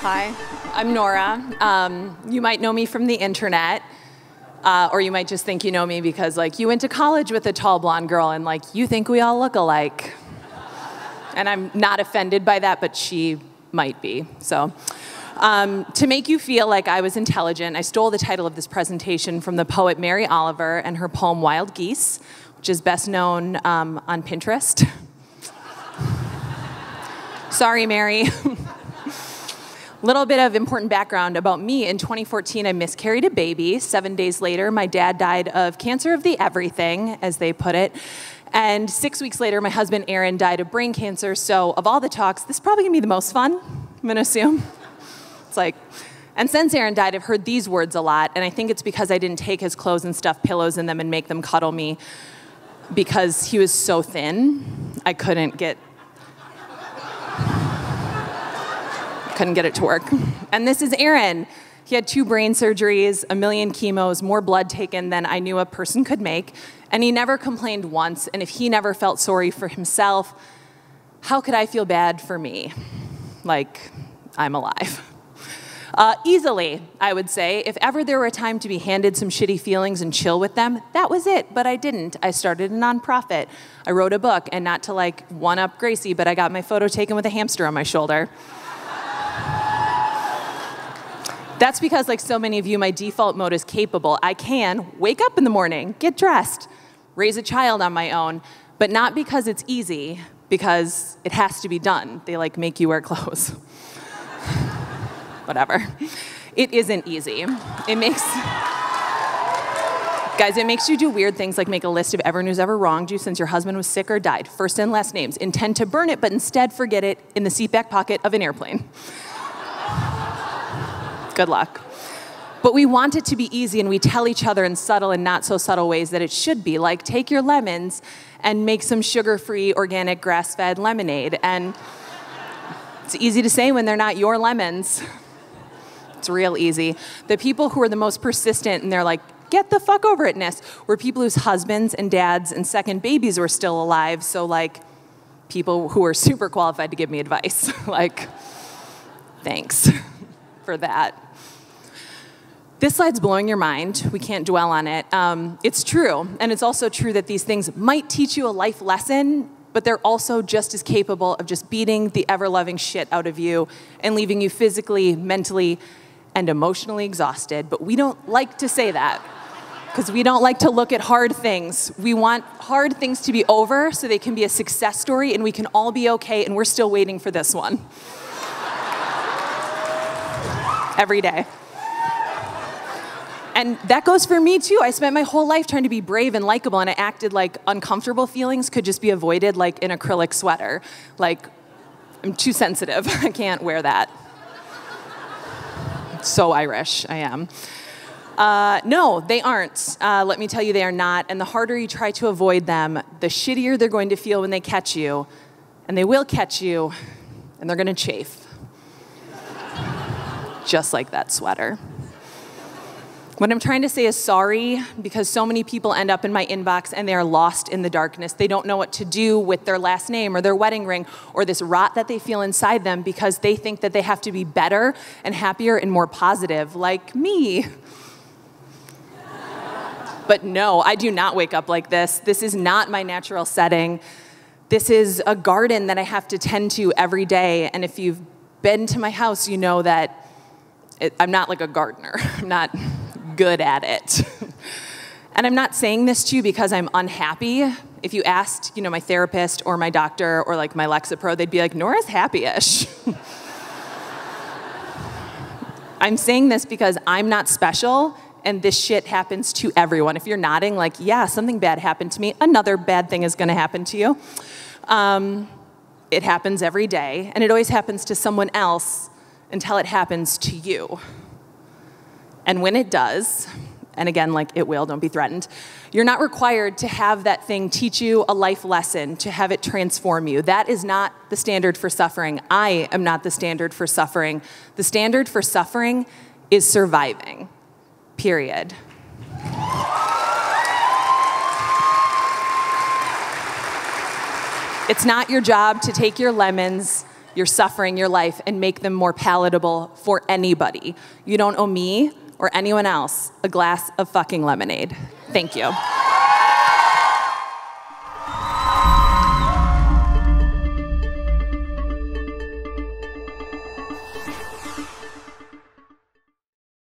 Hi, I'm Nora. You might know me from the internet, or you might just think you know me because you went to college with a tall blonde girl and you think we all look alike. And I'm not offended by that, but she might be. So to make you feel like I was intelligent, I stole the title of this presentation from the poet Mary Oliver and her poem Wild Geese, which is best known on Pinterest. Sorry, Mary. Little bit of important background about me. In 2014, I miscarried a baby. 7 days later, my dad died of cancer of the everything, as they put it. And 6 weeks later, my husband, Aaron, died of brain cancer. So of all the talks, this is probably gonna be the most fun, I'm gonna assume. And since Aaron died, I've heard these words a lot, and I think it's because I didn't take his clothes and stuff pillows in them and make them cuddle me, because he was so thin, I couldn't get it to work. And this is Aaron. He had 2 brain surgeries, 1 million chemos, more blood taken than I knew a person could make, and he never complained once, and if he never felt sorry for himself, how could I feel bad for me? I'm alive. Easily, I would say. If ever there were a time to be handed some shitty feelings and chill with them, that was it, but I didn't. I started a nonprofit. I wrote a book, and not to one-up Gracie, but I got my photo taken with a hamster on my shoulder. That's because, like so many of you, my default mode is capable. I can wake up in the morning, get dressed, raise a child on my own, but not because it's easy, because it has to be done. They make you wear clothes. Whatever. It isn't easy. It makes you do weird things like make a list of everyone who's ever wronged you since your husband was sick or died, first and last names, intend to burn it, but instead forget it in the seatback pocket of an airplane. Good luck. But we want it to be easy, and we tell each other in subtle and not so subtle ways that it should be, like take your lemons and make some sugar-free, organic, grass-fed lemonade. And it's easy to say when they're not your lemons. It's real easy. The people who are the most persistent and they're get the fuck over it-ness were people whose husbands and dads and second babies were still alive, so people who are super qualified to give me advice. Thanks for that. This slide's blowing your mind. We can't dwell on it. It's true, and it's also true that these things might teach you a life lesson, but they're also just as capable of just beating the ever-loving shit out of you and leaving you physically, mentally, and emotionally exhausted. But we don't like to say that, because we don't like to look at hard things. We want hard things to be over so they can be a success story and we can all be okay, and we're still waiting for this one. Every day. And that goes for me too. I spent my whole life trying to be brave and likable, and I acted like uncomfortable feelings could just be avoided like an acrylic sweater. I'm too sensitive. I can't wear that. So Irish, I am. No, they aren't. Let me tell you, they are not. And the harder you try to avoid them, the shittier they're going to feel when they catch you. And they will catch you, and they're going to chafe. Just like that sweater. What I'm trying to say is sorry, because so many people end up in my inbox and they are lost in the darkness. They don't know what to do with their last name or their wedding ring or this rot that they feel inside them because they think that they have to be better and happier and more positive, like me. But no, I do not wake up like this. This is not my natural setting. This is a garden that I have to tend to every day. And if you've been to my house, you know that I'm not like a gardener. I'm not good at it. And I'm not saying this to you because I'm unhappy. If you asked, my therapist or my doctor or my Lexapro, they'd be like, Nora's happy-ish. I'm saying this because I'm not special, and this shit happens to everyone. If you're nodding yeah, something bad happened to me, another bad thing is gonna happen to you. It happens every day, and it always happens to someone else until it happens to you. And when it does, and again, it will, don't be threatened, you're not required to have that thing teach you a life lesson, to have it transform you. That is not the standard for suffering. I am not the standard for suffering. The standard for suffering is surviving, period. It's not your job to take your lemons your suffering, your life, and make them more palatable for anybody. You don't owe me or anyone else a glass of fucking lemonade. Thank you.